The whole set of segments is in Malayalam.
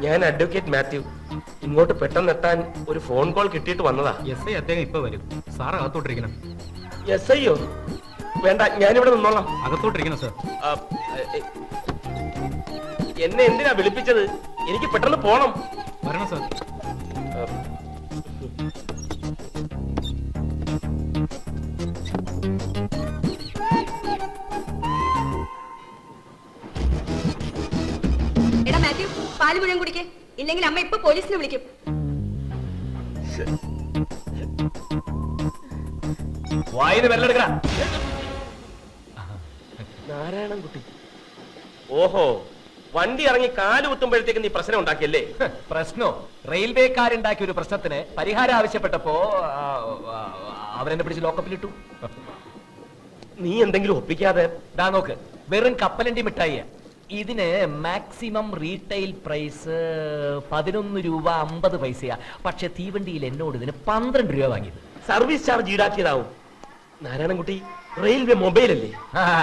ഞാൻ അഡ്വക്കേറ്റ് മാത്യു. ഇങ്ങോട്ട് പെട്ടെന്ന് എത്താൻ ഒരു ഫോൺ കോൾ കിട്ടിയിട്ട് വന്നതാ. എസ് ഐ അദ്ദേഹം ഇപ്പൊ വരും. സാർ അകത്തോട്ടിരിക്കണം. എസ് ഐയോ? വേണ്ട, ഞാനിവിടെ നിന്നോളാം. അകത്തോട്ടിരിക്കണം സാർ. എന്നെ എന്തിനാ വിളിപ്പിച്ചത്? എനിക്ക് പെട്ടെന്ന് പോണം. വരണം സാർ. എടാ മാത്യു, പാല് മുഴുവൻ കുടിക്കേ, ഇല്ലെങ്കിൽ അമ്മ ഇപ്പൊ പോലീസിനെ വിളിക്കും. വായിന്ന് വെല്ലെടുക്കണ നാരായണൻകുട്ടി. ഓഹോ, വണ്ടി ഇറങ്ങി കാല് കുത്തുമ്പോഴത്തേക്ക് നീ പ്രശ്നം ഉണ്ടാക്കിയല്ലേ? പ്രശ്നോ? റെയിൽവേക്കാരുണ്ടാക്കിയ ഒരു പ്രശ്നത്തിന് പരിഹാരം ആവശ്യപ്പെട്ടപ്പോ അവരെന്നെ പിടിച്ച് ലോക്കപ്പിലിട്ടു. നീ എന്തെങ്കിലും ഒപ്പിക്കാതെ. ദാ നോക്ക്, വെറും കപ്പലണ്ടി മിഠായിയാ. ഇതിന് മാക്സിമം റീറ്റെയിൽ പ്രൈസ് 11 രൂപ 50 പൈസയാ. പക്ഷെ തീവണ്ടിയിൽ എന്നോട് ഇതിന് 12 രൂപ വാങ്ങിയത്. സർവീസ് ചാർജ് ഈടാക്കിയതാവും. നാരായണൻകുട്ടി, റെയിൽവേ മൊബൈൽ അല്ലേ?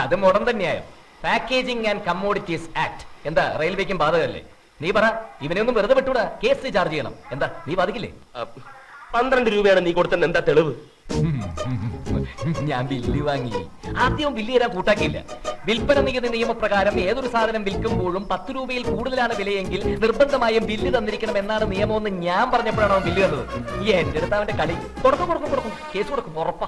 അത് മുടം തന്നെയായോ? പാക്കേജിംഗ് ആൻഡ് കമ്മോഡിറ്റീസ് ആക്ട് എന്താ റെയിൽവേക്കും ബാധകല്ലേ? നീ പറ, ഇവനെ ഒന്നും വെറുതെ വിട്ടൂടാ, കേസ് ചാർജ് ചെയ്യണം. എന്താ നീ ബാധിക്കില്ലേ? 12 രൂപയാണ് നീ കൊടുത്തെന്ന് എന്താ തെളിവ്? ഞാൻ ബില്ല് വാങ്ങി. ആദ്യം ബില്ല് തരാൻ കൂട്ടാക്കിയില്ല. വിൽപ്പന നികുതി നിയമപ്രകാരം ഏതൊരു സാധനം വിൽക്കുമ്പോഴും 10 രൂപയിൽ കൂടുതലാണ് വിലയെങ്കിൽ നിർബന്ധമായും ബില്ല് തന്നിരിക്കണം എന്നാണ് നിയമമെന്ന് ഞാൻ പറഞ്ഞപ്പോഴാണ് അവൻ ബില്ല് തന്നത്. എന്റെ അടുത്ത് അവന്റെ കളി. കൊടുക്കും കേസ് കൊടുക്കും, ഉറപ്പാ.